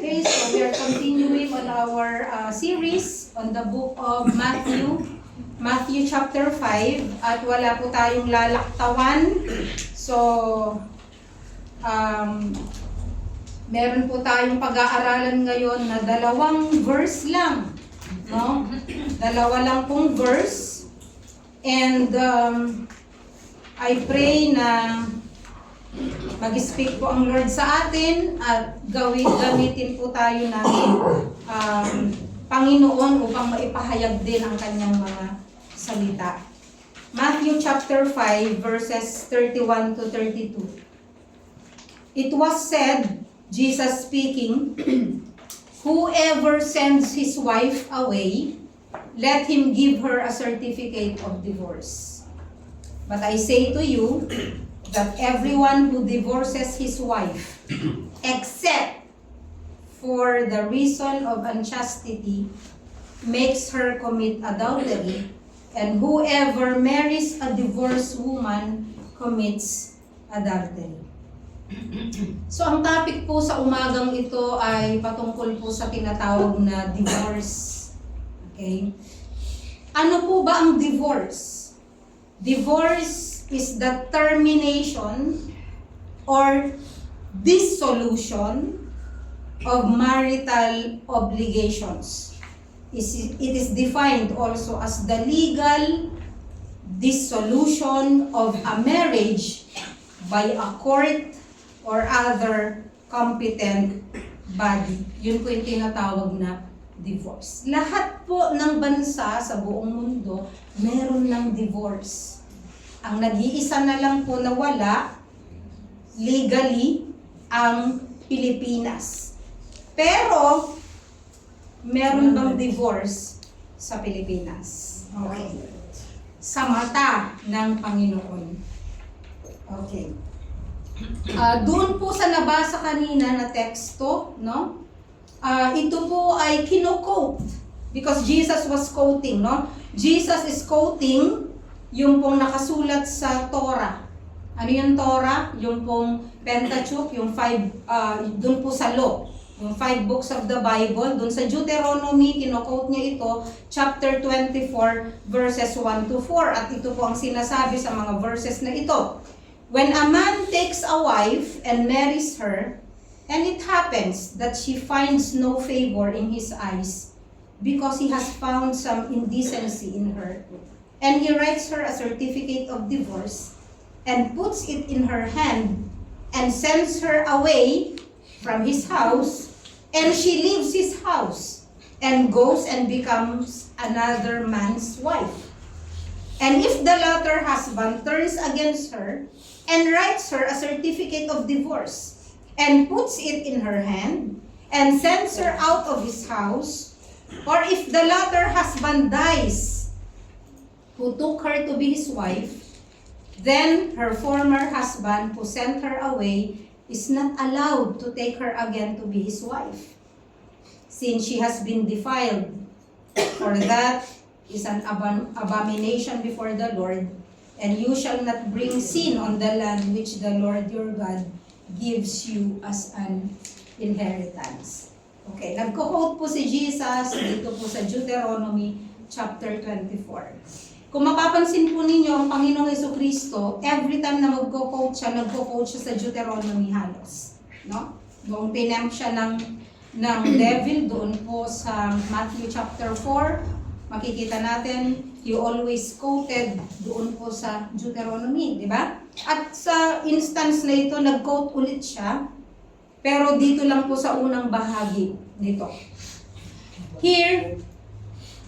Okay, so we are continuing on our series on the book of Matthew chapter 5, at wala po tayong lalaktawan. So, meron po tayong pag-aaralan ngayon na 2 verse lang, no? 2 lang pong verse. And I pray na mag-speak po ang Lord sa atin at gamitin po tayo ng Panginoon upang maipahayag din ang kanyang mga salita. Matthew chapter 5 verses 31 to 32. It was said, Jesus speaking, "Whoever sends his wife away, let him give her a certificate of divorce. But I say to you, that everyone who divorces his wife, except for the reason of unchastity, makes her commit adultery, and whoever marries a divorced woman commits adultery." So ang topic po sa umagang ito ay patungkol po sa tinatawag na divorce. Okay? Ano po ba ang divorce? Divorce is the termination or dissolution of marital obligations. It is defined also as the legal dissolution of a marriage by a court or other competent body. Yun po yung tinatawag na divorce. Lahat po ng bansa sa buong mundo meron ng divorce. Ang nag-iisa na lang po na wala, legally, ang Pilipinas. Pero, meron bang divorce sa Pilipinas? Okay. Sa mata ng Panginoon. Okay. Doon po sa nabasa kanina na teksto, no? Ito po ay kino-quote because Jesus was quoting, no? Jesus is quoting yung pong nakasulat sa Torah. Ano yung Torah? Yung pong Pentateuch, yung 5, dun po sa law. Yung 5 books of the Bible. Dun sa Deuteronomy, kino-quote niya ito, chapter 24, verses 1 to 4. At ito po ang sinasabi sa mga verses na ito. When a man takes a wife and marries her, and it happens that she finds no favor in his eyes, because he has found some indecency in her, and he writes her a certificate of divorce and puts it in her hand and sends her away from his house, and she leaves his house and goes and becomes another man's wife. And if the latter husband turns against her and writes her a certificate of divorce and puts it in her hand and sends her out of his house, or if the latter husband dies who took her to be his wife, then her former husband who sent her away is not allowed to take her again to be his wife, since she has been defiled, for that is an abomination before the Lord, and you shall not bring sin on the land which the Lord your God gives you as an inheritance. Okay, nagko-quote po si Jesus dito po sa Deuteronomy chapter 24. Kung mapapansin po ninyo, ang Panginoong Jesucristo, every time na magko-quote siya, nagko-quote siya sa Deuteronomy halos. No? Doon pinempt siya ng devil, doon po sa Matthew chapter 4, makikita natin, he always quoted doon po sa Deuteronomy, di ba? At sa instance na ito, nag-quote ulit siya, pero dito lang po sa unang bahagi nito. Here,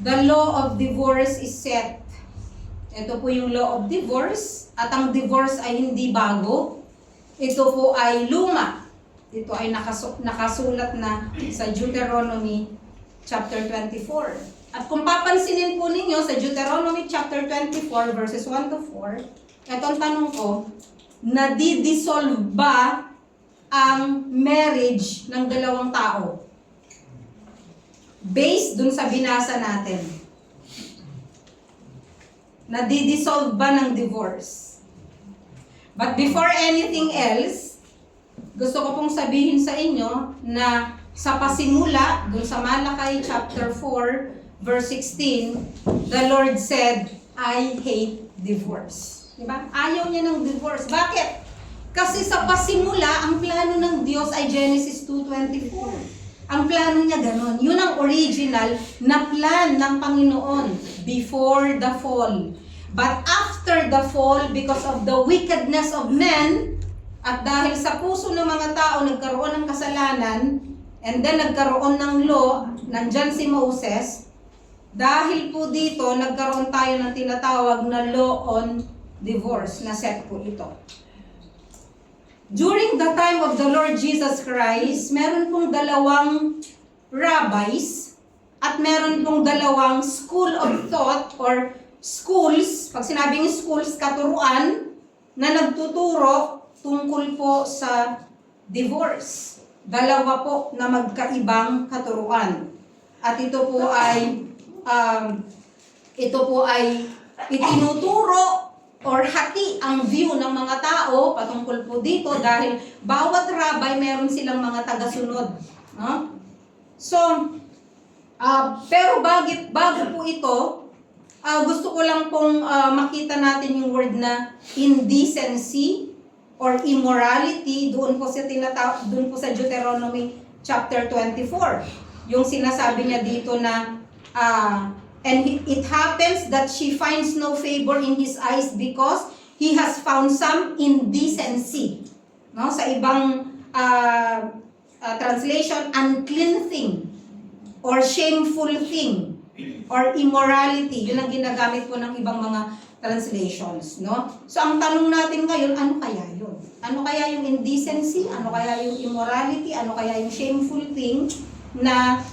the law of divorce is set. Ito po yung law of divorce, at ang divorce ay hindi bago. Ito po ay luma. Ito ay nakasulat na sa Deuteronomy chapter 24. At kung papansinin po ninyo sa Deuteronomy chapter 24 verses 1 to 4, etong tanong ko, nadidissolve ba ang marriage ng dalawang tao? Based dun sa binasa natin. Nadidissolve ba ng divorce? But before anything else, gusto ko pong sabihin sa inyo na sa pasimula, dun sa Malakay chapter 4, verse 16, the Lord said, I hate divorce. Diba? Ayaw niya ng divorce. Bakit? Kasi sa pasimula, ang plano ng Diyos ay Genesis 2:24. Ang plano niya ganon. Yun ang original na plan ng Panginoon before the fall. But after the fall, because of the wickedness of men, at dahil sa puso ng mga tao nagkaroon ng kasalanan, and then nagkaroon ng law, nandyan si Moses, dahil po dito, nagkaroon tayo ng tinatawag na law on divorce, na set po ito. During the time of the Lord Jesus Christ, meron pong dalawang rabbis at meron pong dalawang school of thought or schools, pag sinabing schools, katuruan, na nagtuturo tungkol po sa divorce. Dalawa po na magkaibang katuruan. At ito po ay itinuturo or hati ang view ng mga tao patungkol po dito dahil bawat rabbi meron silang mga tagasunod. No? So, pero bago po ito, gusto ko lang pong makita natin yung word na indecency or immorality doon po sa Deuteronomy chapter 24. Yung sinasabi niya dito na and it happens that she finds no favor in his eyes because he has found some indecency. No? Sa ibang translation, unclean thing or shameful thing or immorality. Yun ang ginagamit po ng ibang mga translations. No? So ang tanong natin ngayon, ano kaya yun? Ano kaya yung indecency? Ano kaya yung immorality? Ano kaya yung shameful thing na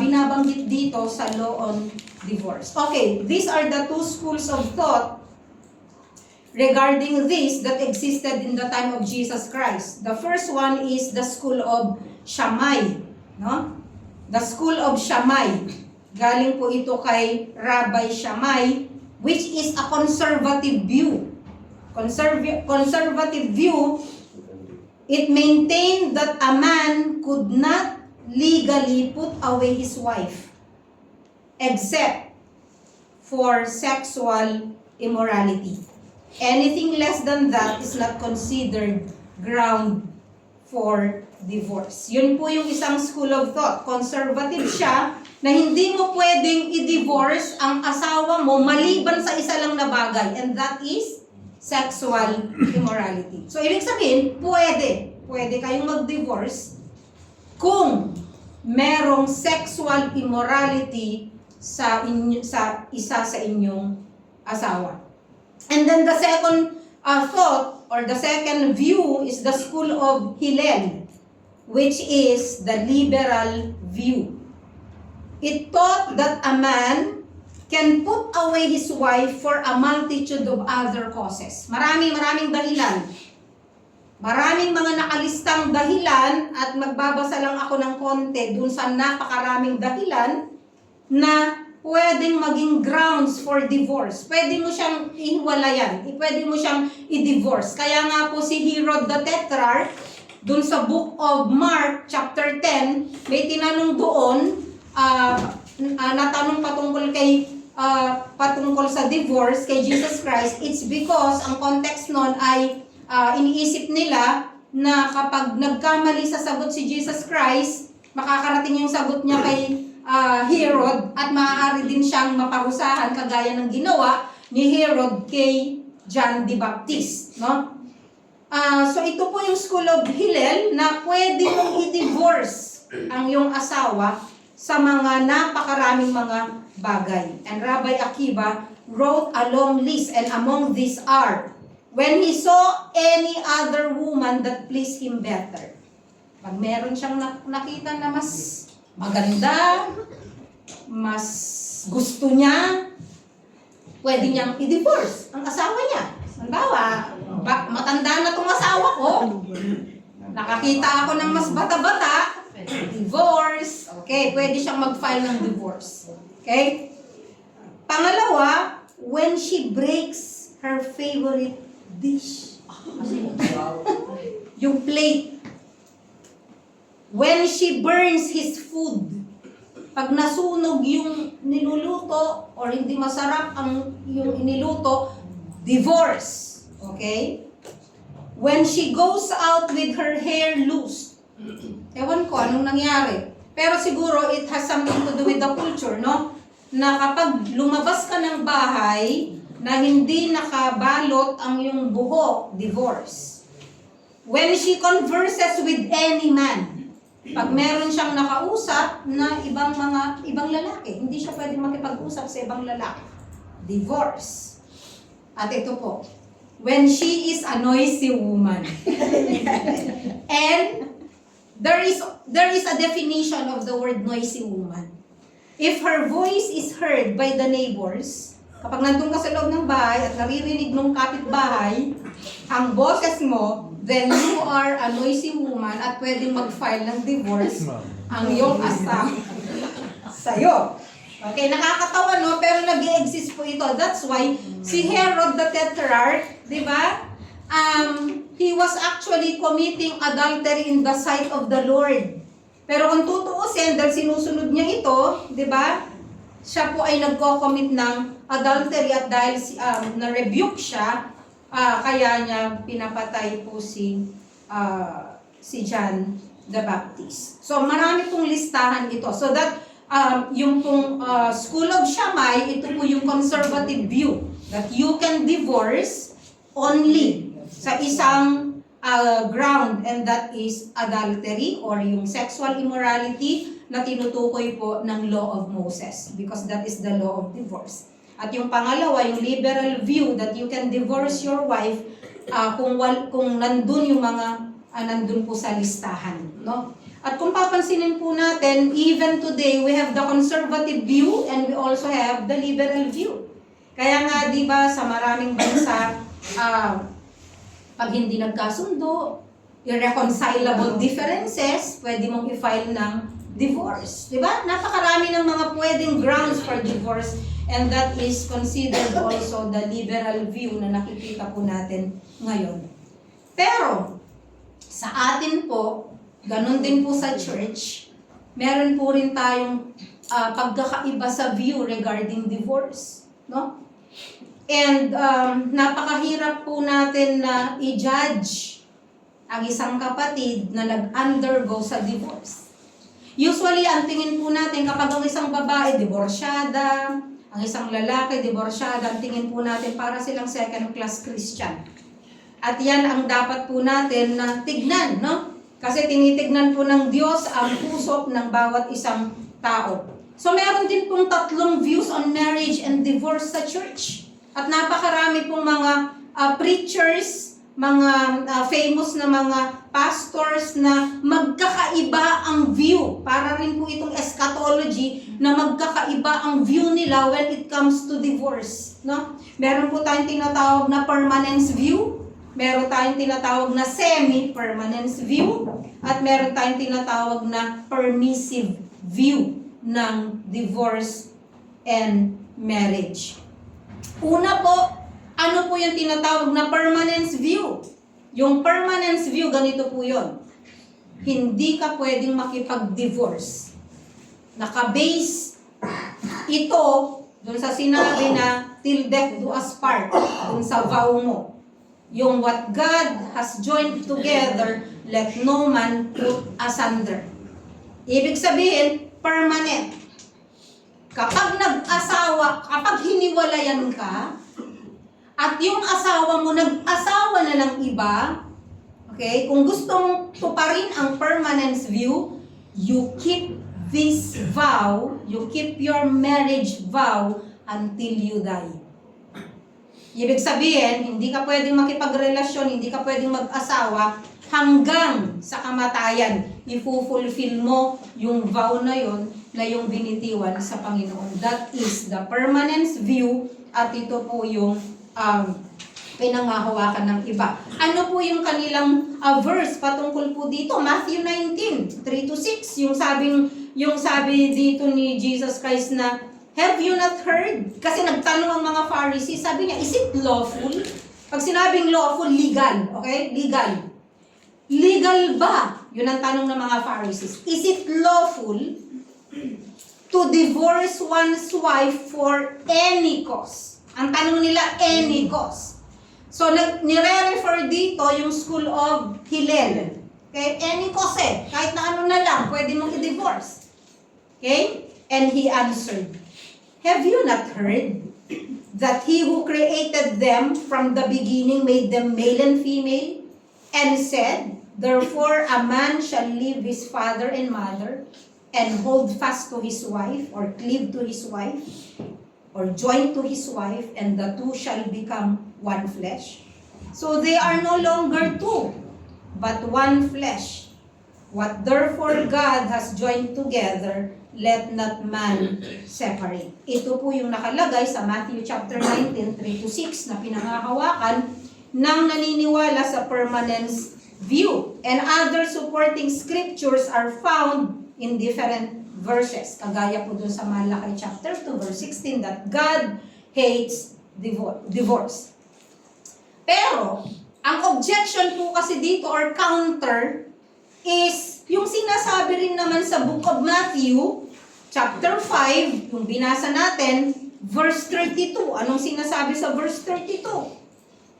binabanggit dito sa law on divorce? Okay, these are the two schools of thought regarding this that existed in the time of Jesus Christ. The first one is the school of Shammai. No? The school of Shammai. Galing po ito kay Rabbi Shammai, which is a conservative view. Conservative view, it maintained that a man could not legally put away his wife except for sexual immorality. Anything less than that is not considered ground for divorce. Yun po yung isang school of thought. Conservative siya na hindi mo pwedeng i-divorce ang asawa mo maliban sa isa lang na bagay, and that is sexual immorality. So, ibig sabihin, pwede kayong mag-divorce kung merong sexual immorality sa isa sa inyong asawa. And then the second thought or the second view is the school of Hillel, which is the liberal view. It taught that a man can put away his wife for a multitude of other causes. Maraming dahilan. Maraming mga nakalistang dahilan at magbabasa lang ako ng konti dun sa napakaraming dahilan na pwedeng maging grounds for divorce. Pwede mo siyang ihiwalayan. Pwede mo siyang i-divorce. Kaya nga po si Herod the Tetrarch, dun sa book of Mark, chapter 10, may tinanong doon, natanong patungkol sa divorce kay Jesus Christ. It's because ang context nun ay iniisip nila na kapag nagkamali sa sagot si Jesus Christ, makakarating yung sagot niya kay Herod at maaari din siyang maparusahan kagaya ng ginawa ni Herod kay John the Baptist. No? So ito po yung school of Hillel na pwede mong i-divorce ang iyong asawa sa mga napakaraming mga bagay. And Rabbi Akiva wrote a long list, and among these are, when he saw any other woman that pleased him better. Pag meron siyang nakita na mas maganda, mas gusto niya, pwede niyang i-divorce ang asawa niya. Halimbawa, matanda na itong asawa ko, nakakita ako ng mas bata-bata, divorce, okay, pwede siyang mag-file ng divorce. Okay? Pangalawa, when she breaks her favorite dish. Yung plate When she burns his food, pag nasunog yung niluluto or hindi masarap ang yung iniluto, divorce. Okay? When she goes out with her hair loose, ewan ko anong nangyari. Pero siguro it has something to do with the culture, no? Na kapag lumabas ka ng bahay na hindi nakabalot ang iyong buhok, divorce. When she converses with any man, pag meron siyang nakausap na ibang lalaki, hindi siya pwedeng makipag-usap sa ibang lalaki. Divorce. At ito po, when she is a noisy woman. And there is a definition of the word noisy woman. If her voice is heard by the neighbors, kapag nandun ka sa loob ng bahay at naririnig ng kapitbahay ang boses mo, then you are a noisy woman at pwedeng mag-file ng divorce ang iyong asawa sa'yo. Okay, nakakatawa no, pero nag-i-exist po ito. That's why si Herod the Tetrarch, di ba? He was actually committing adultery in the sight of the Lord. Pero kung tutuusin, dahil sinusunod niya ito, di ba? Siya po ay nagko-commit ng adultery at dahil na-rebuke siya, kaya niya pinapatay po si John the Baptist. So marami pong listahan ito. So that yung pong School of Shammai, ito po yung conservative view that you can divorce only sa isang ground, and that is adultery or yung sexual immorality na tinutukoy po ng law of Moses, because that is the law of divorce. At yung pangalawa, yung liberal view that you can divorce your wife kung nandun yung mga nandun po sa listahan, no? At kung papansinin po natin, even today we have the conservative view and we also have the liberal view. Kaya nga, di ba, sa maraming bansa, pag hindi nagkasundo, irreconcilable differences, pwede mong i-file ng divorce. Di ba? Napakarami ng mga pwedeng grounds for divorce, and that is considered also the liberal view na nakikita po natin ngayon. Pero, sa atin po, ganun din po sa church, meron po rin tayong pagkakaiba sa view regarding divorce. No? And napakahirap po natin na i-judge ang isang kapatid na nag-undergo sa divorce. Usually, ang tingin po natin kapag ang isang babae divorsyada, ang isang lalaki divorsyada, ang tingin po natin para silang second-class Christian. At yan ang dapat po natin na tignan, no? Kasi tinitignan po ng Diyos ang puso ng bawat isang tao. So meron din pong tatlong views on marriage and divorce sa church. At napakarami pong mga preachers, mga famous na mga pastors na magkakaiba ang view. Para rin po itong eschatology na magkakaiba ang view nila when it comes to divorce. No? Meron po tayong tinatawag na permanence view. Meron tayong tinatawag na semi-permanence view. At meron tayong tinatawag na permissive view ng divorce and marriage. Una po, ano po yung tinatawag na permanence view? Yung permanence view, ganito po yun. Hindi ka pwedeng makipag-divorce. Naka-base ito dun sa sinabi na till death do us part, dun sa vow mo. Yung what God has joined together, let no man put asunder. Ibig sabihin, permanent. Kapag nag-asawa, kapag hiniwalayan ka, at yung asawa mo nag-asawa na ng iba, okay, kung gusto mong tuparin ang permanence view, you keep this vow, you keep your marriage vow until you die. Ibig sabihin, hindi ka pwedeng makipagrelasyon, hindi ka pwedeng mag-asawa hanggang sa kamatayan. I-fulfill mo yung vow na yon na yung binitiwan sa Panginoon. That is the permanence view, at ito po yung pinangahawakan ng iba. Ano po yung kanilang verse patungkol po dito? Matthew 19, 3-6. Yung sabi dito ni Jesus Christ na, have you not heard? Kasi nagtanong ang mga Pharisees, sabi niya, is it lawful? Pag sinabing lawful, legal. Okay? Legal. Legal ba? Yun ang tanong ng mga Pharisees. Is it lawful to divorce one's wife for any cause? Ang tanong nila, any cause. So, nire-refer dito yung school of Hillel. Okay? Any cause eh. Kahit na ano na lang, pwede mong i-divorce. Okay? And he answered, have you not heard that he who created them from the beginning made them male and female? And said, therefore a man shall leave his father and mother and hold fast to his wife, or cleave to his wife, or join to his wife, and the two shall become one flesh. So they are no longer two, but one flesh. What therefore God has joined together, let not man separate. Ito po yung nakalagay sa Matthew chapter 19, 3-6 na pinangahawakan ng naniniwala sa permanence view. And other supporting scriptures are found in different verses. Kagaya po dun sa Malakay chapter 2, verse 16, that God hates divorce. Pero, ang objection po kasi dito or counter is yung sinasabi rin naman sa book of Matthew, chapter 5, yung binasa natin, verse 32. Anong sinasabi sa verse 32?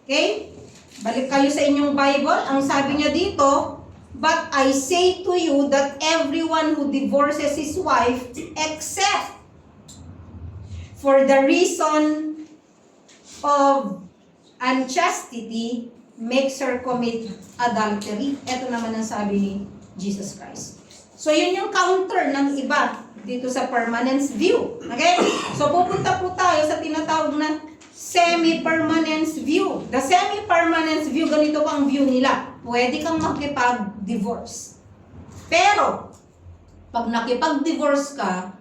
Okay? Balik kayo sa inyong Bible. Ang sabi niya dito, but I say to you that everyone who divorces his wife, except for the reason of unchastity, makes her commit adultery. Ito naman ang sabi ni Jesus Christ. So, yun yung counter ng iba dito sa permanence view. Okay? So, pupunta po tayo sa tinatawag na semi-permanence view. The semi-permanence view, ganito po ang view nila. Pwede kang makipag-divorce. Pero, pag nakipag-divorce ka,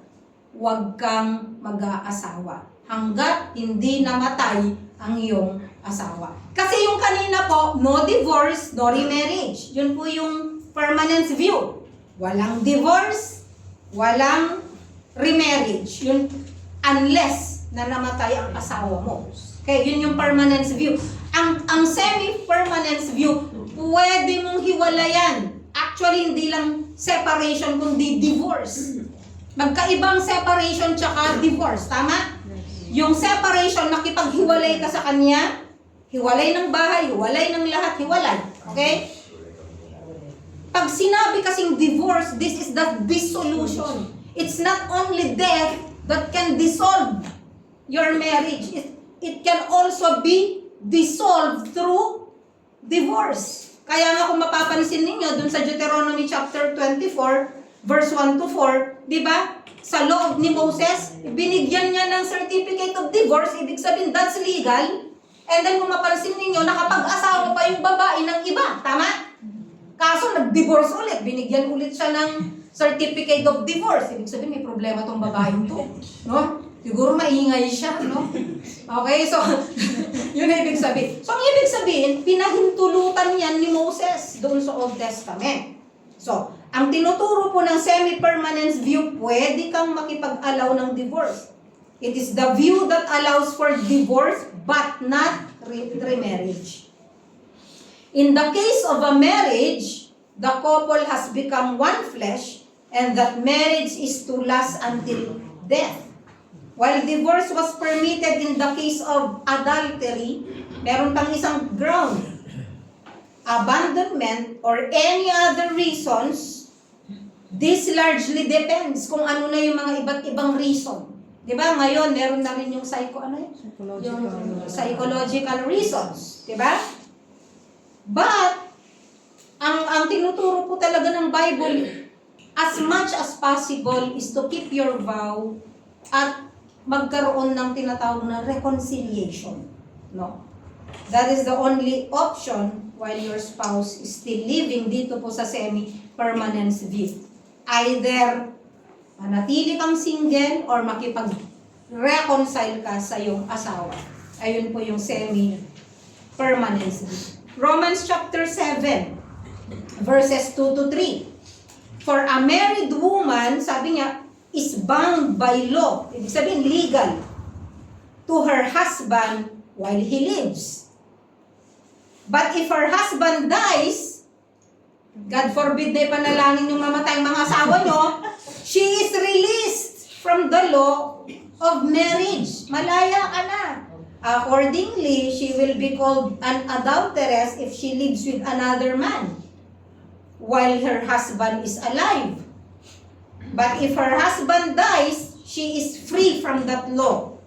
huwag kang mag-aasawa hanggat hindi namatay ang iyong asawa. Kasi yung kanina po, no divorce, no remarriage. Yun po yung permanence view. Walang divorce, walang remarriage. Yun, unless na namatay ang asawa mo. Okay, yun yung permanence view. Ang semi-permanence view, pwede mong hiwalayan. Actually, hindi lang separation, kundi divorce. Magkaibang separation tsaka divorce. Tama? Yung separation, nakipaghiwalay ka sa kanya, hiwalay ng bahay, hiwalay ng lahat, hiwalay. Okay? Pag sinabi kasing divorce, this is the dissolution. It's not only death that can dissolve your marriage. It can also be dissolved through divorce. Kaya nga kung mapapansin ninyo, dun sa Deuteronomy chapter 24, verse 1 to 4, di ba? Sa law ni Moses, binigyan niya ng certificate of divorce, ibig sabihin that's legal. And then kung mapansin ninyo, nakapag-asawa pa yung babae ng iba. Tama? Kaso nag-divorce ulit. Binigyan ulit siya ng certificate of divorce. Ibig sabihin may problema tong babaeng to. No? Siguro maingay siya. No? Okay, so yun ang ibig sabihin. So ang ibig sabihin, pinahintulutan yan ni Moses doon sa Old Testament. So, ang tinuturo po ng semi-permanence view, pwede kang makipag-allow ng divorce. It is the view that allows for divorce but not remarriage. In the case of a marriage, the couple has become one flesh and that marriage is to last until death. While divorce was permitted in the case of adultery, meron pang isang ground. Abandonment or any other reasons, this largely depends kung ano na yung mga iba't ibang reason. Diba? Ngayon, meron na rin yung psychological reasons. Diba? But, ang tinuturo po talaga ng Bible, as much as possible, is to keep your vow at magkaroon ng tinatawag na reconciliation. No? That is the only option while your spouse is still living dito po sa semi-permanence view. Either manatili kang single or makipag-reconcile ka sa iyong asawa. Ayun po yung semi-permanence view. Romans chapter 7, verses 2 to 3. For a married woman, sabi niya, is bound by law, ibig sabihin legal, to her husband while he lives. But if her husband dies, God forbid na ipanalangin yung mamatay ang mga asawa nyo, she is released from the law of marriage. Malaya ka na. Accordingly, she will be called an adulteress if she lives with another man while her husband is alive. But if her husband dies, she is free from that law.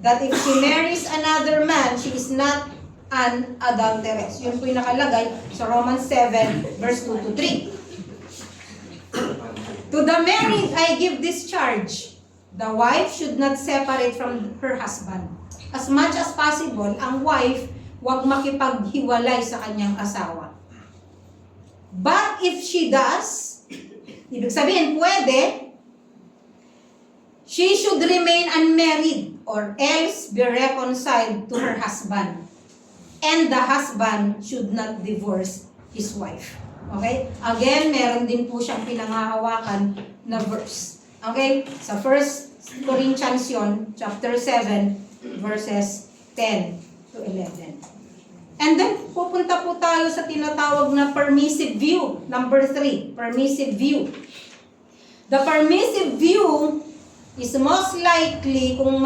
That if she marries another man, she is not an adulteress. Yun po yung nakalagay sa Romans 7, verse 2 to 3. To the married, I give this charge. The wife should not separate from her husband. As much as possible, ang wife, huwag makipaghiwalay sa kanyang asawa. But if she does, ibig sabihin, pwede, she should remain unmarried or else be reconciled to her husband. And the husband should not divorce his wife. Okay? Again, meron din po siyang pinanghahawakan na verse. Okay? Sa 1 Corinthians yun, chapter 7, verses 10 to 11. And then, pupunta po tayo sa tinatawag na permissive view. Number 3, permissive view. The permissive view is most likely kung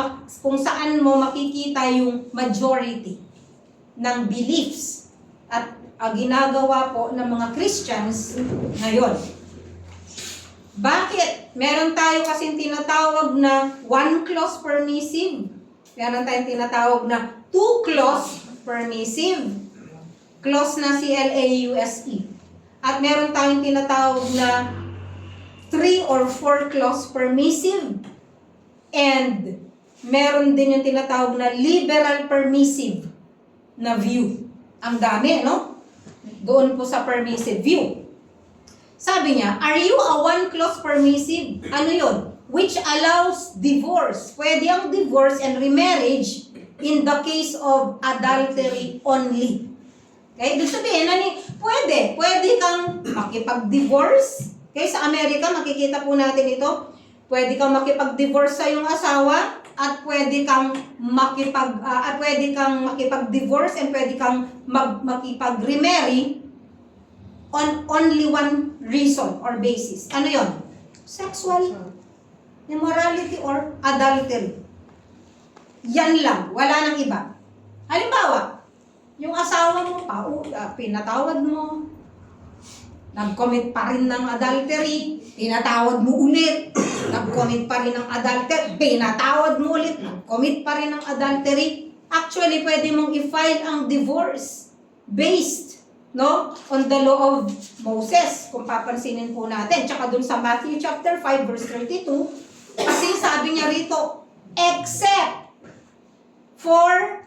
saan mo makikita yung majority ng beliefs at ginagawa po ng mga Christians ngayon. Bakit? Meron tayo kasing tinatawag na one clause permissive. Meron tayong tinatawag na two clause permissive. Clause na CLAUSE. At meron tayong tinatawag na 3 or 4 clause permissive. And meron din yung tinatawag na liberal permissive na view. Ang dami, no? Doon po sa permissive view. Sabi niya, are you a one clause permissive? Ano yun? Which allows divorce. Pwede ang divorce and remarriage in the case of adultery only. Okay? Ibig sabihin, pwede. Pwede kang makipag-divorce. Okay? Sa Amerika, makikita po natin ito. Pwede kang makipag-divorce sa iyong asawa at pwede kang makipag-divorce and pwede kang makipag-remarry on only one reason or basis. Ano yon? Sexual immorality or adultery. Yan lang. Wala nang iba. Halimbawa, yung asawa mo pinatawad mo, nag-commit pa rin ng adultery, pinatawad mo ulit, nag-commit pa rin ng adultery, pinatawad mo ulit, nag-commit pa rin ng adultery. Actually, pwede mong i-file ang divorce based on the law of Moses, kung papansinin po natin. Tsaka dun sa Matthew chapter 5, verse 32, kasi sabi niya rito, except for,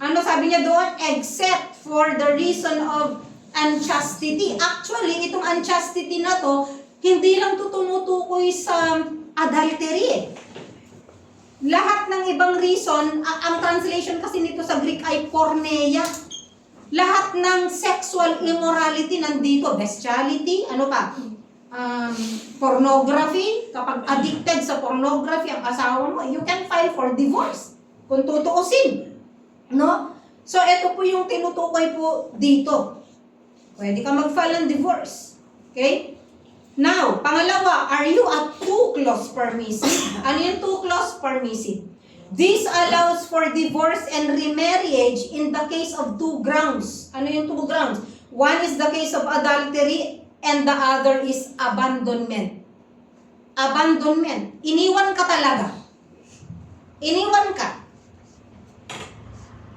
sabi niya doon? Except for the reason of unchastity. Actually, itong unchastity na to, hindi lang to tumutukoy sa adultery. Lahat ng ibang reason, ang translation kasi nito sa Greek ay porneia. Lahat ng sexual immorality nandito. Bestiality, pornography. Kapag addicted sa pornography ang asawa mo, you can file for divorce. Kung tutuusin. No? So, ito po yung tinutukoy po dito. Pwede ka mag-file ng divorce. Okay? Now, pangalawa, are you a two-clause permissive? Ano yung two-clause permissive? This allows for divorce and remarriage in the case of two grounds. Ano yung two grounds? One is the case of adultery and the other is abandonment. Abandonment. Iniwan ka talaga. Iniwan ka.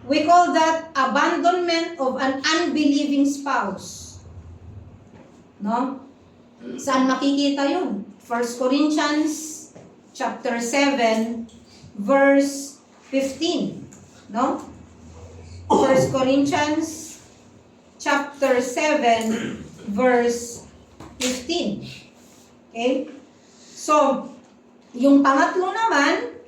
We call that abandonment of an unbelieving spouse. No? Saan makikita yun? 1 Corinthians chapter 7 verse 15. No? 1 Corinthians chapter 7 verse 15. Okay? So, yung pangatlo naman,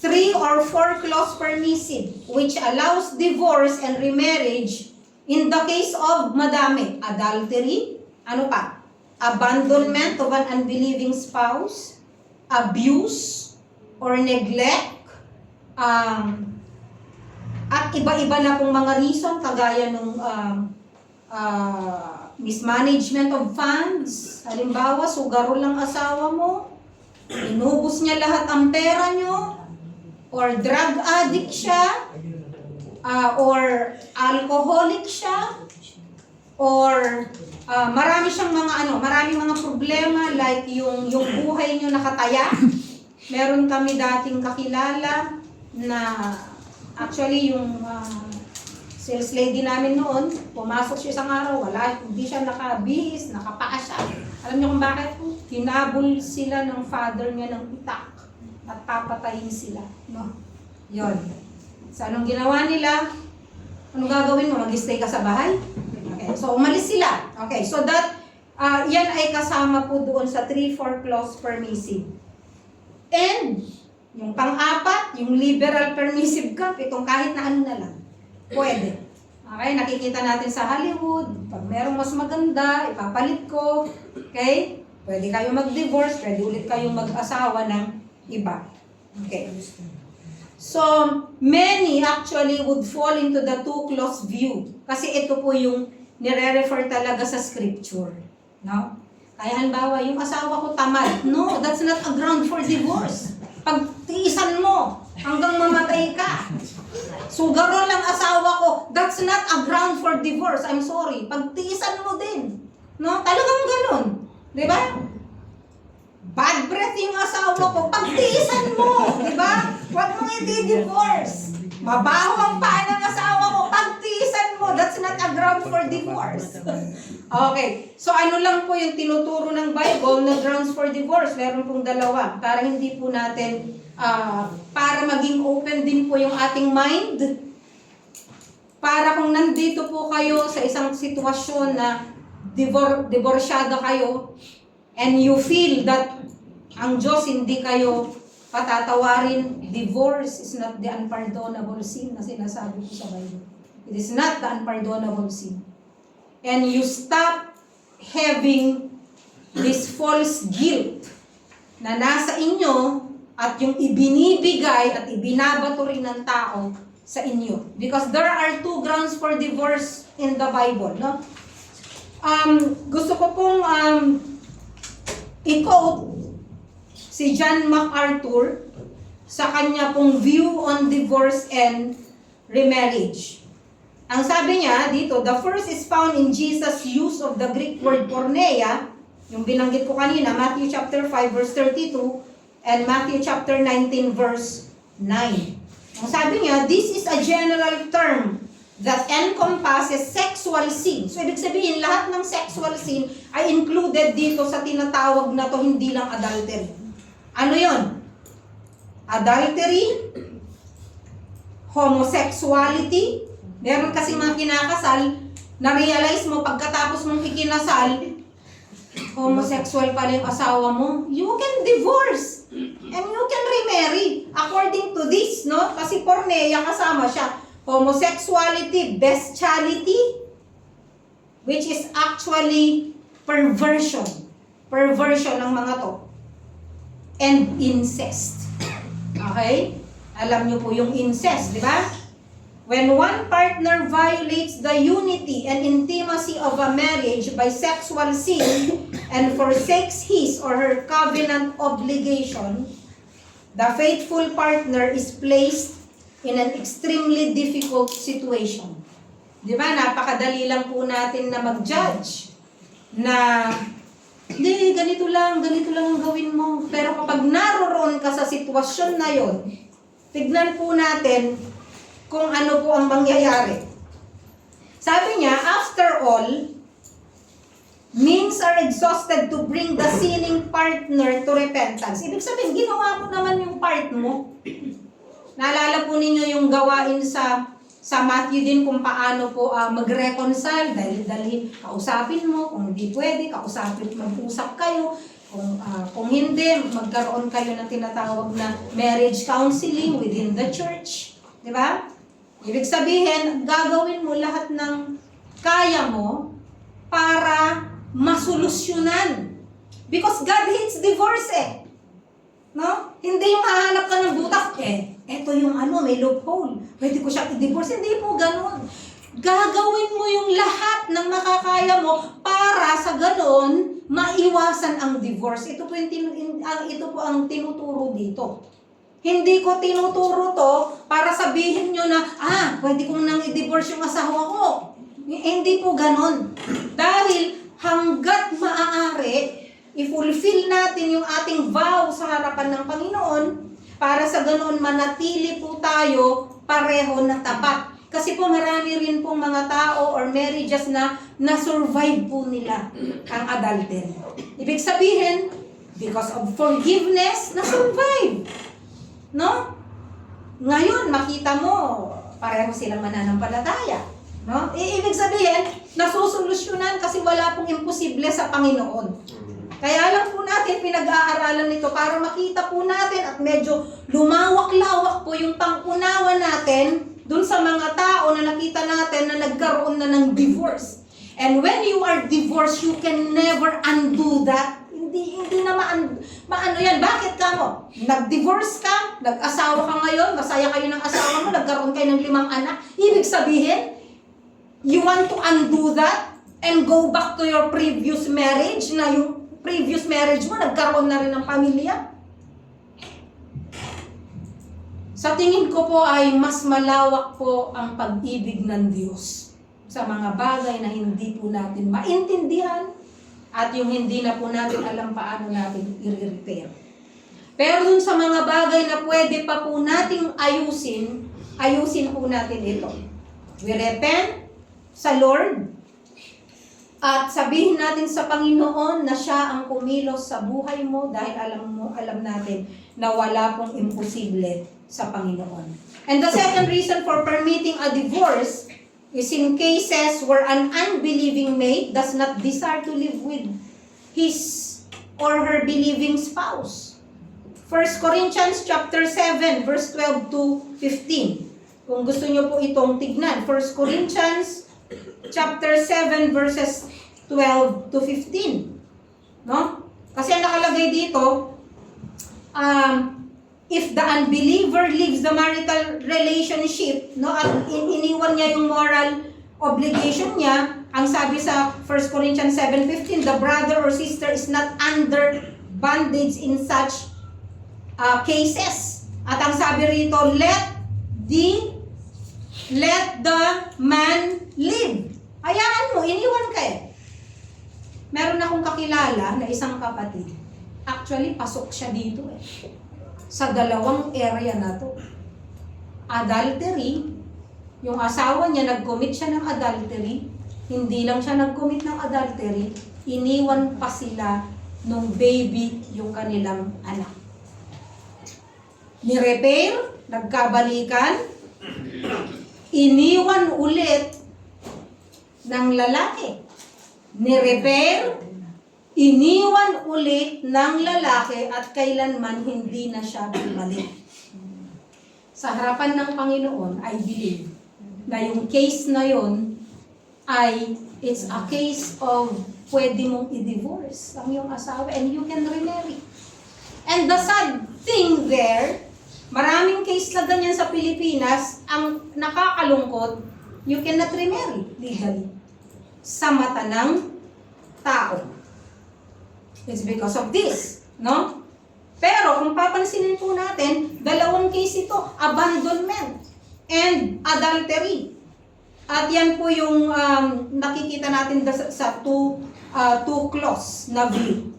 3 or 4 clause permissive, which allows divorce and remarriage in the case of madami. Adultery, abandonment of an unbelieving spouse, abuse or neglect, at iba-iba na pong mga reason, kagaya nung mismanagement of funds. Halimbawa, sugaro lang asawa mo, inubos niya lahat ang pera nyo, or drug addict siya, or alcoholic siya, or marami siyang maraming mga problema like yung buhay niyo nakataya. Meron kami dating kakilala na actually yung sales lady namin noon, pumasok siya isang araw, hindi siya nakabihis, nakapaa siya. Alam niyo kung bakit? Hinabol sila ng father niya ng itak at papatayin sila. No? Yon. So anong ginawa nila? Anong gagawin mo? Mag-stay ka sa bahay? Okay, so umalis sila. Okay, so that, yan ay kasama po doon sa 3-4 clause permissive. And, yung pang-apat, yung liberal permissive ka, itong kahit na ano na lang. Pwede. Okay, nakikita natin sa Hollywood, pag merong mas maganda, ipapalit ko. Okay? Pwede kayo mag-divorce, pwede ulit kayong mag-asawa ng iba. Okay. So, many actually would fall into the 2-clause view. Kasi ito po yung nire-refer talaga sa scripture. No? Kaya halimbawa, yung asawa ko tamad. No, that's not a ground for divorce. Pagtiisan mo hanggang mamatay ka. Sugaro lang asawa ko, that's not a ground for divorce. I'm sorry. Pagtiisan mo din. No? Talagang ganun. Di ba? Bad breath yung asawa ko, pagtiisan mo. Di ba? Huwag mong i-divorce. Mabaho ang paa ng asawa mo, pagtiisan mo. That's not a ground for divorce. Okay. So ano lang po yung tinuturo ng Bible na grounds for divorce? Meron pong dalawa. Para hindi po natin, para maging open din po yung ating mind. Para kung nandito po kayo sa isang sitwasyon na divorsyado kayo, and you feel that ang Diyos hindi kayo patatawarin, divorce is not the unpardonable sin na sinasabi ko sa Bible. It is not the unpardonable sin. And you stop having this false guilt na nasa inyo at yung ibinibigay at ibinabato rin ng tao sa inyo. Because there are 2 grounds for divorce in the Bible. No? Gusto ko pong i-quote si John MacArthur sa kanya pong view on divorce and remarriage. Ang sabi niya dito, the first is found in Jesus' use of the Greek word porneia, yung binanggit ko kanina, Matthew chapter 5 verse 32 and Matthew chapter 19 verse 9. Ang sabi niya, this is a general term that encompasses sexual sin. So, ibig sabihin, lahat ng sexual sin ay included dito sa tinatawag na to, hindi lang adultery. Ano yon? Adultery, homosexuality. Meron kasi mga kinakasal, na-realize mo pagkatapos mong ikinasal, homosexual pala yung asawa mo, you can divorce and you can remarry according to this, no? Kasi porneia kasama siya. Homosexuality, bestiality, which is actually perversion. Perversion ng mga to. And incest. Okay? Alam niyo po yung incest, di ba? When one partner violates the unity and intimacy of a marriage by sexual sin and forsakes his or her covenant obligation, the faithful partner is placed in an extremely difficult situation. Di ba? Napakadali lang po natin na mag-judge na hindi, ganito lang ang gawin mo. Pero kapag naroroon ka sa sitwasyon na yon, tignan po natin kung ano po ang mangyayari. Sabi niya, after all, means are exhausted to bring the sinning partner to repentance. Ibig sabihin, ginawa mo naman yung part mo. Naalala po ninyo yung gawain sa Matthew din kung paano po mag-reconcile, dahil kausapin mo, kung hindi pwede, mag-usap kayo, kung hindi, magkaroon kayo ng tinatawag na marriage counseling within the church. Di ba? Ibig sabihin, gagawin mo lahat ng kaya mo para masolusyonan. Because God hates divorce eh. No? Hindi yung hahanap ka ng butas, eto yung may loophole. Pwede ko siya i-divorce. Hindi po ganun. gagawin mo yung lahat ng makakaya mo para sa ganoon maiwasan ang divorce. Ito po, ito po ang tinuturo dito. Hindi ko tinuturo to para sabihin nyo na, pwede kong nang i-divorce yung asawa ko. Hindi po ganon. Dahil hanggat maaari, i-fulfill natin yung ating vow sa harapan ng Panginoon para sa ganoon manatili po tayo pareho na tapat. Kasi po marami rin pong mga tao or marriages na na-survive po nila ang adultery. Ibig sabihin, because of forgiveness, na-survive. No? Ngayon, makita mo, pareho silang mananampalataya. No? Ibig sabihin, nasusolusyonan kasi wala pong imposible sa Panginoon. Kaya lang po natin pinag-aaralan nito para makita po natin at medyo lumawak-lawak po yung pang-unawa natin dun sa mga tao na nakita natin na nagkaroon na ng divorce. And when you are divorced, you can never undo that. Hindi na maano yan. Bakit ka mo? Nag-divorce ka, nag-asawa ka ngayon, masaya kayo ng asawa mo, nagkaroon kayo ng 5 anak. Ibig sabihin, you want to undo that and go back to your previous marriage na yung previous marriage mo, nagkaroon na rin ng pamilya? Sa tingin ko po ay mas malawak po ang pag-ibig ng Diyos sa mga bagay na hindi po natin maintindihan at yung hindi na po natin alam paano natin i-repair. Pero dun sa mga bagay na pwede pa po nating ayusin po natin ito. We repent sa Lord at sabihin natin sa Panginoon na siya ang kumilos sa buhay mo dahil alam natin na wala pong imposible sa Panginoon. And the second reason for permitting a divorce is in cases where an unbelieving mate does not desire to live with his or her believing spouse. 1 Corinthians chapter 7 verse 12 to 15. Kung gusto niyo po itong tignan, 1 Corinthians chapter 7 verses 12 to 15. No? Kasi ang nakalagay dito, if the unbeliever leaves the marital relationship, no, at iniwan niya yung moral obligation niya, ang sabi sa 1 Corinthians 7:15, the brother or sister is not under bondage in such cases. At ang sabi rito, let the man live. Hayaan mo, iniwan ka eh. Meron akong kakilala na isang kapatid. Actually, pasok siya dito eh. Sa dalawang area na to. Adultery, yung asawa niya nag-commit siya ng adultery, hindi lang siya nag-commit ng adultery, iniwan pa sila nung baby yung kanilang anak. Ni-repair, nagkabalikan, iniwan ulit ng lalaki. Ni-repair, iniwan ulit ng lalaki at kailanman hindi na siya bumalik. Sa harapan ng Panginoon, I believe na yung case na yon ay it's a case of pwede mong i-divorce ang iyong asawa and you can remarry. And the sad thing there, maraming case na ganyan sa Pilipinas, ang nakakalungkot, you cannot remarry legally sa mata ng tao. It's because of this, no? Pero kung papansinin po natin, dalawang case ito, abandonment and adultery. At yan po yung nakikita natin sa two clause na view.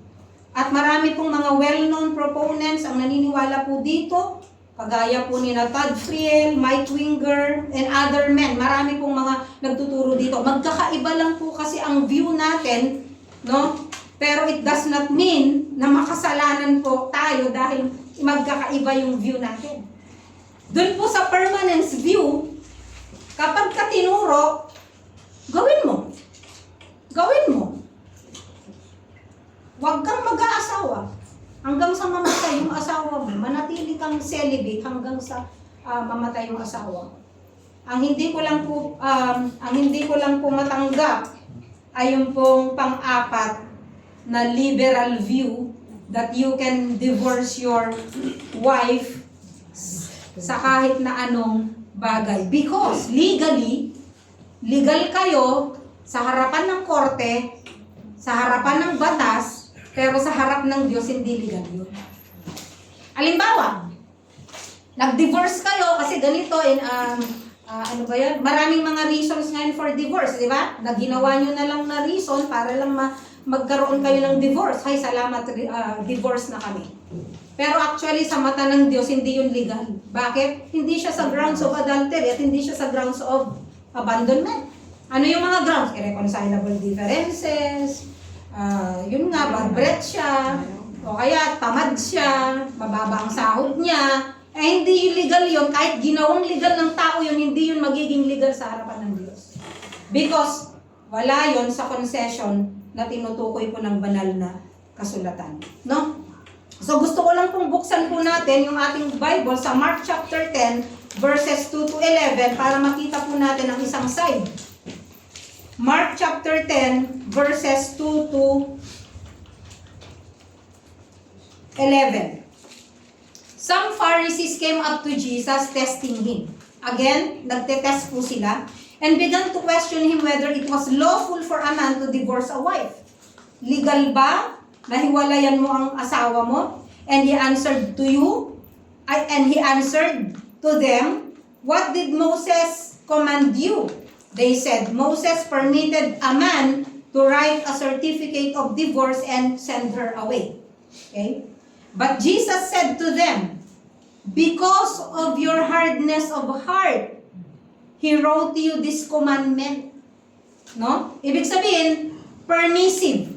At marami pong mga well-known proponents ang naniniwala po dito, kagaya po ni Todd Friel, Mike Winger, and other men. Marami pong mga nagtuturo dito. Magkakaiba lang po kasi ang view natin, no? Pero it does not mean na makasalanan po tayo dahil magkakaiba yung view natin. Doon po sa permanence view, kapag ka tinuro, gawin mo. Gawin mo. Huwag kang mag-aasawa. Hanggang sa mamatay yung asawa mo, manatili kang celibate hanggang sa mamatay yung asawa mo. Ang hindi ko lang po matanggap ay yung pong pang-apat na liberal view that you can divorce your wife sa kahit na anong bagay. Because legally, Legal kayo sa harapan ng korte, sa harapan ng batas, pero sa harap ng Diyos, hindi legal yun. Halimbawa, nag-divorce kayo kasi ganito, ano ba yan? Maraming mga reasons ngayon for divorce, di ba? Naginawa nyo na lang na reason para lang magkaroon kayo ng divorce. Hay, salamat, divorce na kami. Pero actually, sa mata ng Diyos, hindi yun legal. Bakit? Hindi siya sa grounds of adultery at hindi siya sa grounds of abandonment. Ano yung mga grounds? Irreconcilable differences, yun nga, bad breath siya, o kaya tamad siya, mababa ang sahod niya. Hindi legal yun. Kahit ginawang legal ng tao yun, hindi yun magiging legal sa harapan ng Diyos. Because wala yun sa concession na tinutukoy po ng banal na kasulatan. No? So gusto ko lang pong buksan po natin yung ating Bible sa Mark chapter 10, verses 2 to 11 para makita po natin ang isang side. Mark chapter 10, verses 2 to 11. Some Pharisees came up to Jesus testing him. Again, nagtetest po sila and began to question him whether it was lawful for a man to divorce a wife. Legal ba na hiwalayan mo ang asawa mo? And he answered to them, what did Moses command you? They said, Moses permitted a man to write a certificate of divorce and send her away. Okay? But Jesus said to them, because of your hardness of heart, He wrote to you this commandment. No? Ibig sabihin, permissive.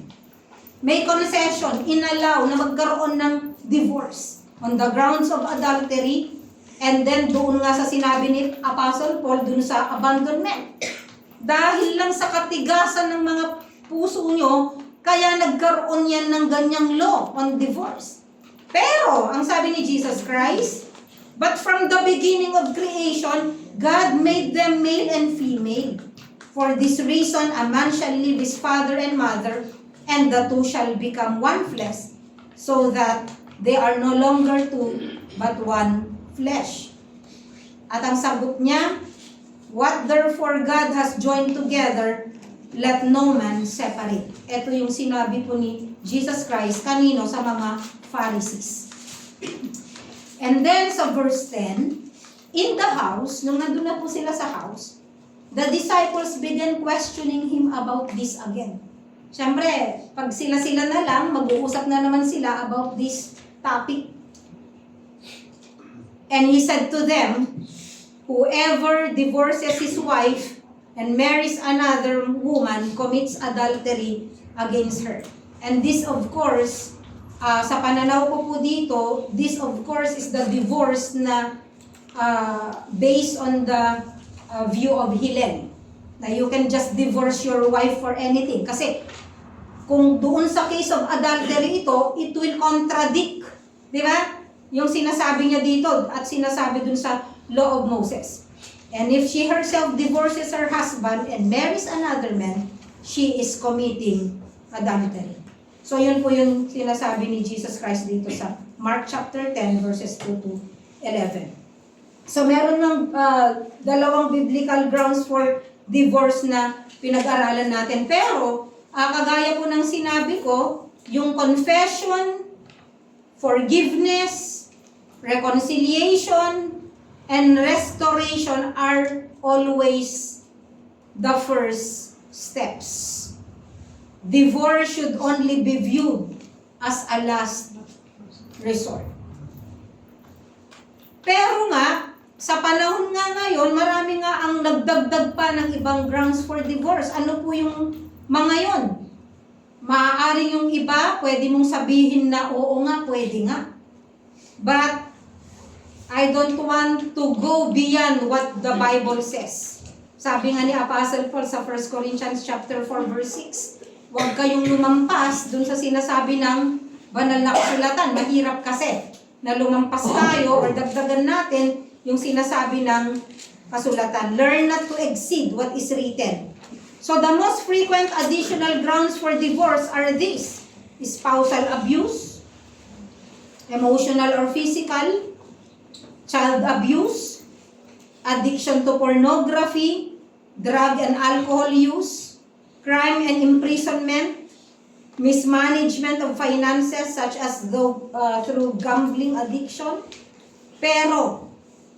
May concession, inallow na magkaroon ng divorce on the grounds of adultery. And then doon nga sa sinabi ni Apostle Paul, doon sa abandonment. Dahil lang sa katigasan ng mga puso nyo, kaya nagkaroon yan ng ganyang law on divorce. Pero, ang sabi ni Jesus Christ, but from the beginning of creation, God made them male and female. For this reason, a man shall leave his father and mother, and the two shall become one flesh, so that they are no longer two, but one flesh. At ang sagot niya, what therefore God has joined together, let no man separate. Ito yung sinabi po ni Jesus Christ kanino sa mga Pharisees. And then sa verse 10, in the house, nung nandun na po sila sa house, the disciples began questioning him about this again. Siyempre, pag sila-sila na lang, mag-uusap na naman sila about this topic. And he said to them, whoever divorces his wife and marries another woman commits adultery against her. And this of course, sa pananaw ko po dito, this of course is the divorce na based on the view of Hillel. Na you can just divorce your wife for anything. Kasi kung doon sa case of adultery ito, it will contradict. Di ba? Yung sinasabi niya dito at sinasabi dun sa law of Moses. And if she herself divorces her husband and marries another man, she is committing adultery. So yun po yung sinasabi ni Jesus Christ dito sa Mark chapter 10 verses 2 to 11. So meron ng dalawang biblical grounds for divorce na pinag-aralan natin. Pero kagaya po ng sinabi ko, yung confession, forgiveness, reconciliation, and restoration are always the first steps. Divorce should only be viewed as a last resort. Pero nga, sa panahon nga ngayon, marami nga ang nagdagdag pa ng ibang grounds for divorce. Ano po yung mga yon? Maaaring yung iba, pwede mong sabihin na oo nga, pwede nga. But I don't want to go beyond what the Bible says. Sabi nga ni Apostle Paul sa 1 Corinthians chapter 4 verse 6, huwag kayong lumampas dun sa sinasabi ng banal na kasulatan. Mahirap kasi na lumampas tayo or dagdagan natin yung sinasabi ng kasulatan. Learn not to exceed what is written. So the most frequent additional grounds for divorce are these: spousal abuse, emotional or physical, child abuse, addiction to pornography, drug and alcohol use, crime and imprisonment, mismanagement of finances such as through gambling addiction. Pero,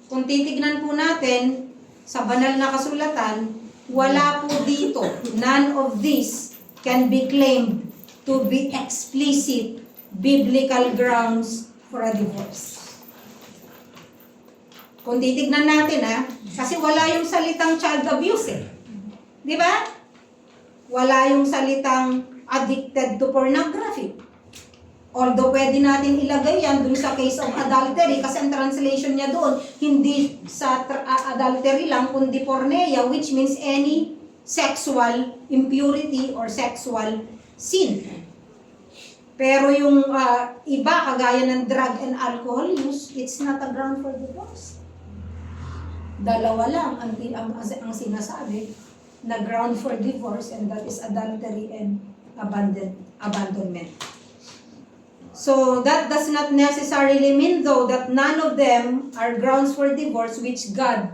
kung titignan po natin sa banal na kasulatan, wala po dito, none of this can be claimed to be explicit biblical grounds for a divorce. Kung titignan natin kasi wala yung salitang child abuse Di ba? Wala yung salitang addicted to pornography. Although pwede natin ilagay yan dun sa case of adultery kasi ang translation niya doon, hindi sa adultery lang, kundi porneia, which means any sexual impurity or sexual sin. Pero yung iba, kagaya ng drug and alcohol use, it's not a ground for divorce. Dalawa lang ang sinasabi na ground for divorce, and that is adultery and abandonment. So that does not necessarily mean though that none of them are grounds for divorce which God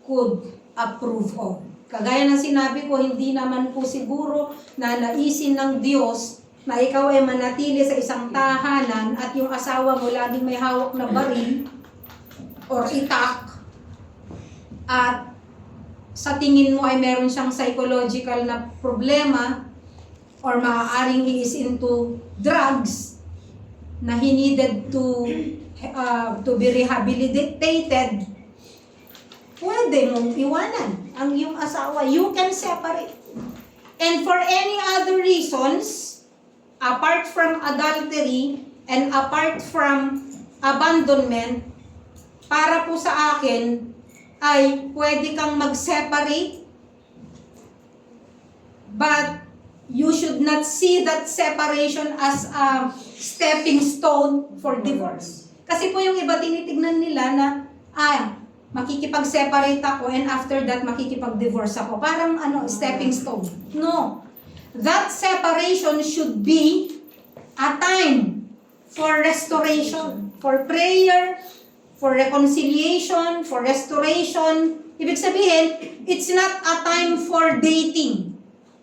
could approve of. Kagaya ng sinabi ko, hindi naman po siguro na naisin ng Diyos na ikaw ay manatili sa isang tahanan at yung asawa mo laging may hawak na baril or itak at sa tingin mo ay meron siyang psychological na problema or maaaring he is into drugs na he needed to be rehabilitated, pwede mong iwanan ang iyong asawa. You can separate. And for any other reasons, apart from adultery and apart from abandonment, para po sa akin, ay pwede kang mag-separate, but you should not see that separation as a stepping stone for divorce. Kasi po yung iba tinitignan nila na, makikipag-separate ako and after that makikipag-divorce ako. Parang stepping stone. No. That separation should be a time for restoration, for prayer, for reconciliation, for restoration. Ibig sabihin, it's not a time for dating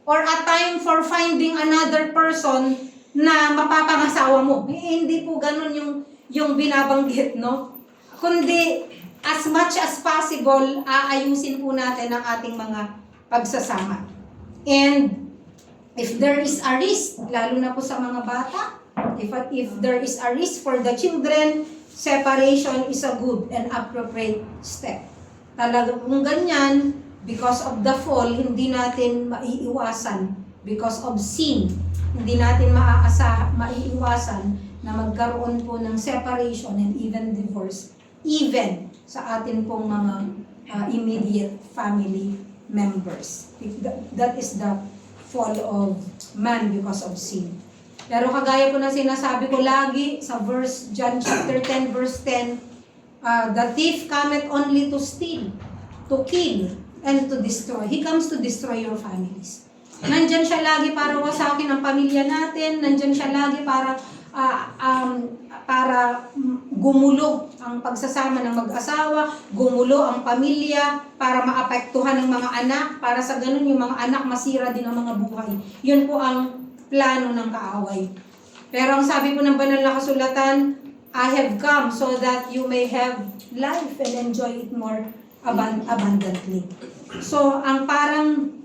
or a time for finding another person na mapapangasawa mo. Hindi po ganun yung binabanggit, no? Kundi, as much as possible, aayusin po natin ang ating mga pagsasama. And if there is a risk, lalo na po sa mga bata, if there is a risk for the children, separation is a good and appropriate step. Talaga kung ganyan, because of the fall, hindi natin maiiwasan. Because of sin, hindi natin maiiwasan na magkaroon po ng separation and even divorce, even sa atin pong mga immediate family members. That is the fall of man because of sin. Pero kagaya po na sinasabi ko lagi sa John chapter 10 verse 10, the thief cometh only to steal, to kill, and to destroy. He comes to destroy your families. Nandyan siya lagi para wasakin ang pamilya natin, nandyan siya lagi para gumulo ang pagsasama ng mag-asawa, gumulo ang pamilya, para maapektuhan ng mga anak, para sa ganun yung mga anak masira din ang mga buhay. Yun po ang plano ng kaaway. Pero ang sabi po ng banal na kasulatan, I have come so that you may have life and enjoy it more abundantly. So, ang parang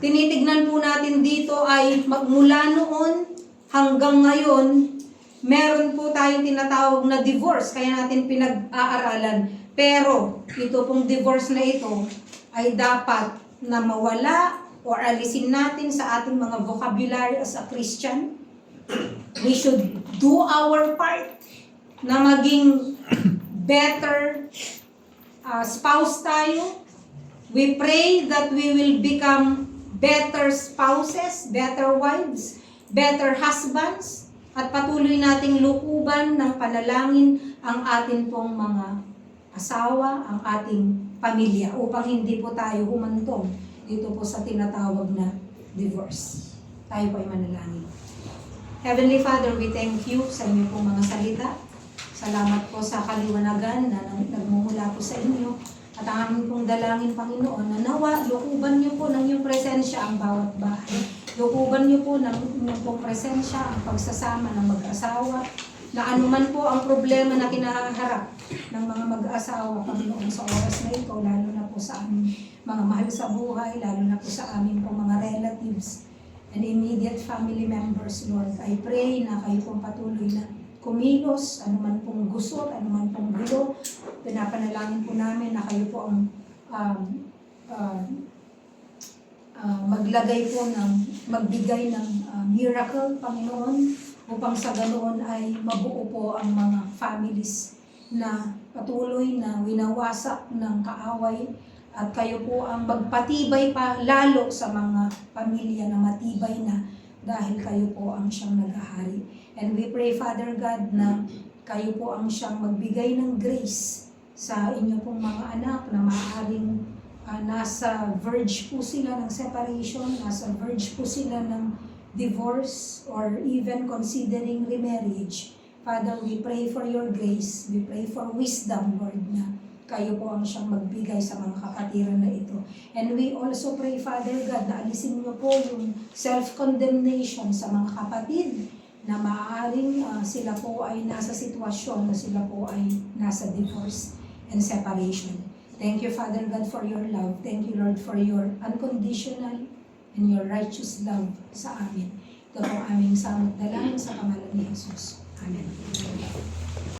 tinitignan po natin dito ay magmula noon hanggang ngayon, meron po tayong tinatawag na divorce, kaya natin pinag-aaralan. Pero, ito pong divorce na ito ay dapat na mawala o alisin natin sa ating mga vocabulary as a Christian. We should do our part na maging better spouse tayo. We pray that we will become better spouses, better wives, better husbands, at patuloy nating lukuban ng panalangin ang atin pong mga asawa, ang ating pamilya, upang hindi po tayo humantong dito po sa tinatawag na divorce. Tayo po ay manalangin. Heavenly Father, we thank you sa inyo pong mga salita. Salamat po sa kaliwanagan na nagmumula po sa inyo. At ang aming pong dalangin, Panginoon, na nawa, lukuban niyo po ng iyong presensya ang bawat bahay. Lukuban niyo po ng inyong pong presensya ang pagsasama ng mag-asawa, na anuman po ang problema na kinaharap ng mga mag-asawa, Panginoon, sa oras na ito, lalo na po sa aming mga mahal sa buhay, lalo na po sa aming po mga relatives and immediate family members, Lord. I pray na kayo pong patuloy na kumilos, anuman pong gusot, anuman pong gulo. Pinapanalangin po namin na kayo po ang maglagay po ng, magbigay ng miracle, Panginoon, upang sa ganoon ay mabuo po ang mga families na patuloy na winawasak ng kaaway, at kayo po ang magpatibay pa lalo sa mga pamilya na matibay na dahil kayo po ang siyang naghahari. And we pray, Father God, na kayo po ang siyang magbigay ng grace sa inyo pong mga anak na maaaring nasa verge po sila ng separation, nasa verge po sila ng divorce, or even considering remarriage. Father, we pray for your grace. We pray for wisdom, Lord, na kayo po ang siyang magbigay sa mga kapatiran na ito. And we also pray, Father God, na alisin niyo po yung self-condemnation sa mga kapatid na maaaring sila po ay nasa sitwasyon na sila po ay nasa divorce and separation. Thank you, Father God, for your love. Thank you, Lord, for your unconditional and your righteous love sa amin. Ito po aming samot dalangin sa pangalan ni Jesus. Amen.